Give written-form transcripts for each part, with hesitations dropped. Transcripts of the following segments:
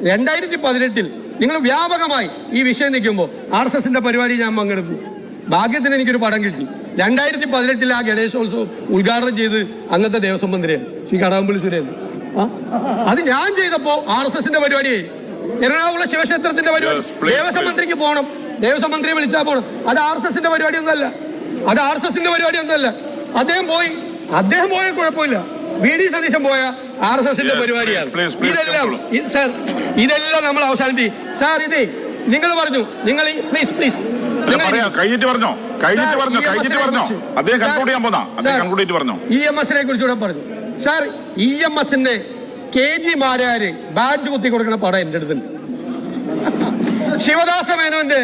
2018 നിങ്ങൾ വ്യാപകമായി ഈ വിഷയം നിൽക്കുമ്പോൾ RSSന്റെ പരിപാടി ഞാൻ പങ്കെടുത്തു. ഭാഗ്യത്തിന് എനിക്കൊരു പടം കിട്ടി. 2018 ആ ഗണേശോത്സവം ഉദ്ഘാടനം ചെയ്ത് അന്നത്തെ ദേവസ്വം മന്ത്രിയാണ് ശ്രീ കടകംപള്ളി സുരേന്ദ്രൻ. അത് ഞാൻ ചെയ്തപ്പോ RSSന്റെ പരിപാടിയായി. എറണാകുളം ശിവക്ഷേത്രത്തിന്റെ പരിപാടി ദേവസ്വം മന്ത്രിക്ക് പോകണം, ദേവസ്വം മന്ത്രിയെ വിളിച്ചാൽ പോകണം. അത് RSSന്റെ പരിപാടി ഒന്നല്ല, അത് RSSന്റെ പരിപാടി ഒന്നല്ല. അദ്ദേഹം പോയ കുഴപ്പമില്ല. VD സതീശൻ പോയ RSSന്റെ പരിപാടിയാണ്. ഇതെല്ലാം നമ്മൾ അവസാനിപ്പിക്കും സാർ. ഇത് നിങ്ങൾ പറഞ്ഞു, നിങ്ങൾ പ്ലീസ് EMSനെ കുറിച്ചുകൂടെ പറഞ്ഞു സാർ. EMSന്റെ KG മാരാര് ബാഡ്ജ് കുത്തി കൊടുക്കുന്ന പടം എൻ്റെ അടുത്തുണ്ട്. ശിവദാസ മേനോന്റെ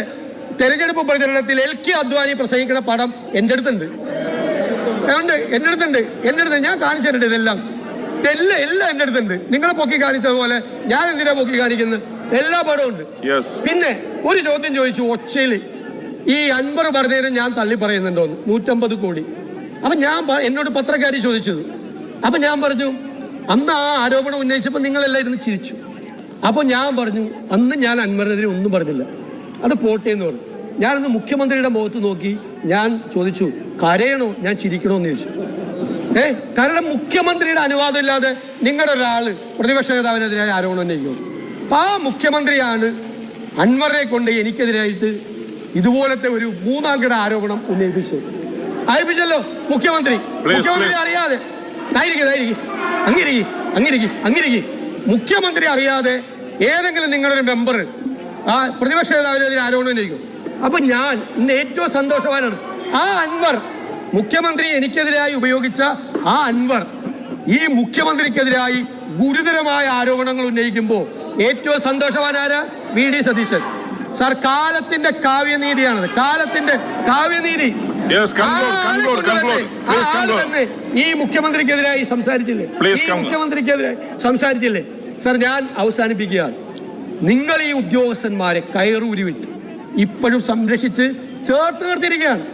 തെരഞ്ഞെടുപ്പ് പ്രചരണത്തിൽ LK അദ്വാനി പ്രസംഗിക്കുന്ന പടം എൻ്റെ അടുത്തുണ്ട്. എൻ്റെ അടുത്ത് ഞാൻ കാണിച്ചിട്ടുണ്ട്. ഇതെല്ലാം എൻ്റെ അടുത്തുണ്ട്. നിങ്ങളെ പൊക്കി കാണിച്ചതുപോലെ ഞാൻ എന്തിനാ പൊക്കി കാണിക്കുന്നത്? എല്ലാ പടവും ഉണ്ട്. പിന്നെ ഒരു ചോദ്യം ചോദിച്ചു ഒച്ചയിൽ, ഈ അൻവർ പറഞ്ഞതിന് ഞാൻ തള്ളി പറയുന്നുണ്ടോന്ന്. 150 കോടി. അപ്പൊ എന്നോട് പത്രക്കാരി ചോദിച്ചത്. അപ്പൊ ഞാൻ പറഞ്ഞു, അന്ന് ആ ആരോപണം ഉന്നയിച്ചപ്പോൾ നിങ്ങളെല്ലാം ഇരുന്ന് ചിരിച്ചു. അപ്പൊ ഞാൻ പറഞ്ഞു, അന്ന് ഞാൻ അൻവറിനെതിരെ ഒന്നും പറഞ്ഞില്ല, അത് പോട്ടെ എന്ന് പറഞ്ഞു. ഞാനന്ന് മുഖ്യമന്ത്രിയുടെ മുഖത്ത് നോക്കി ഞാൻ ചോദിച്ചു, കരയണോ ഞാൻ ചിരിക്കണോ എന്ന് ചോദിച്ചു. കാരണം മുഖ്യമന്ത്രിയുടെ അനുവാദം ഇല്ലാതെ നിങ്ങളുടെ ഒരാള് പ്രതിപക്ഷ നേതാവിനെതിരായ ആരോപണം ഉന്നയിക്കും. അപ്പൊ ആ മുഖ്യമന്ത്രിയാണ് അൻവറിനെ കൊണ്ട് എനിക്കെതിരായിട്ട് ഇതുപോലത്തെ ഒരു 3ാം കിട ആരോപണം അയപ്പിച്ചല്ലോ. മുഖ്യമന്ത്രി അറിയാതെ അങ്ങിരിക്കും മുഖ്യമന്ത്രി അറിയാതെ ഏതെങ്കിലും നിങ്ങളുടെ മെമ്പർ ആ പ്രതിപക്ഷ നേതാവിനെതിരെ ആരോപണം ഉന്നയിക്കും. അപ്പൊ ഞാൻ ഇന്ന് ഏറ്റവും സന്തോഷവാനാണ്. ആ അൻവർ മുഖ്യമന്ത്രി എനിക്കെതിരായി ഉപയോഗിച്ച ആ അൻവർ ഈ മുഖ്യമന്ത്രിക്കെതിരായി ഗുരുതരമായ ആരോപണങ്ങൾ ഉന്നയിക്കുമ്പോൾ ഏറ്റവും സന്തോഷവാനാരാ? VD Satheesan sir. കാലത്തിന്റെ കാവ്യനീതിയാണത്, കാലത്തിന്റെ കാവ്യനീതി. ഈ മുഖ്യമന്ത്രിക്കെതിരായി സംസാരിച്ചില്ലേ സാർ? ഞാൻ അവസാനിപ്പിക്കുകയാണ്. നിങ്ങൾ ഈ ഉദ്യോഗസ്ഥന്മാരെ കയറൂരി വിട്ട് ഇപ്പോഴും സംരക്ഷിച്ച് ചേർത്ത് നിർത്തിയിരിക്കുകയാണ്.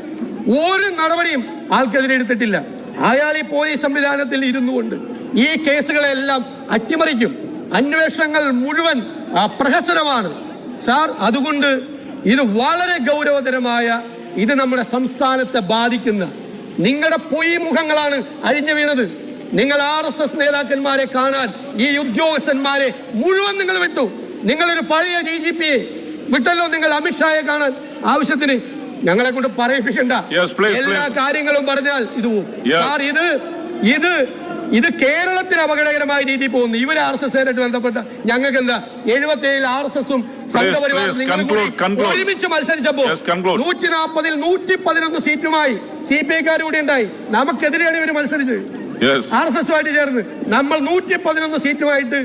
ഒരു നടപടിയും ആൾക്കെതിരെ എടുത്തിട്ടില്ല. അയാൾ ഈ പോലീസ് സംവിധാനത്തിൽ ഇരുന്നു കൊണ്ട് ഈ കേസുകളെല്ലാം അട്ടിമറിക്കും. അന്വേഷണങ്ങൾ മുഴുവൻ പ്രഹസനമാണ് സാർ. അതുകൊണ്ട് ഇത് വളരെ ഗൗരവതരമായ, ഇത് നമ്മുടെ സംസ്ഥാനത്തെ ബാധിക്കുന്ന നിങ്ങളുടെ പൊയ് മുഖങ്ങളാണ് അരിഞ്ഞു വീണത്. നിങ്ങൾ RSS നേതാക്കന്മാരെ കാണാൻ ഈ ഉദ്യോഗസ്ഥന്മാരെ മുഴുവൻ നിങ്ങൾ വിട്ടു. നിങ്ങളൊരു പഴയ DGPയെ വിട്ടല്ലോ നിങ്ങൾ അമിത്ഷായെ കാണാൻ. ആവശ്യത്തിന് ഞങ്ങളെ കൊണ്ട് പറയിപ്പിക്കണ്ട. എല്ലാ കാര്യങ്ങളും പറഞ്ഞാൽ ഇത് പോവും സാർ. ഇത് കേരളത്തിന് അപകടകരമായ രീതിയിൽ പോകുന്നു. ഇവര് RSS ആയിട്ട് ബന്ധപ്പെട്ട ഞങ്ങൾക്ക് എന്താ? 77 RSSും സംഘപരിവാറും ഒരുമിച്ച് മത്സരിച്ചപ്പോ 140-ൽ 111 സീറ്റുമായി CPIക്കാർ കൂടി ഉണ്ടായി. നമുക്കെതിരെയാണ് ഇവര് മത്സരിച്ചത്. RSSുമായിട്ട് ചേർന്ന് നമ്മൾ 111 സീറ്റുമായിട്ട്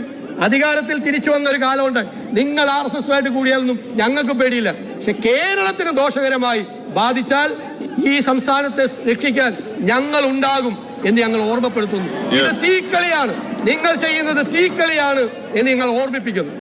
അധികാരത്തിൽ തിരിച്ചു വന്ന ഒരു കാലമുണ്ട്. നിങ്ങൾ RSSുമായിട്ട് കൂടിയാലൊന്നും ഞങ്ങൾക്ക് പേടിയില്ല. പക്ഷെ കേരളത്തിന് ദോഷകരമായി ബാധിച്ചാൽ ഈ സംസ്ഥാനത്തെ രക്ഷിക്കാൻ ഞങ്ങൾ ഉണ്ടാകും എന്ന് ഞങ്ങൾ ഓർമ്മപ്പെടുത്തുന്നു. ഇത് തീക്കളിയാണ്, നിങ്ങൾ ചെയ്യുന്നത് തീക്കളിയാണ് എന്ന് ഞങ്ങൾ ഓർമ്മിപ്പിക്കുന്നു.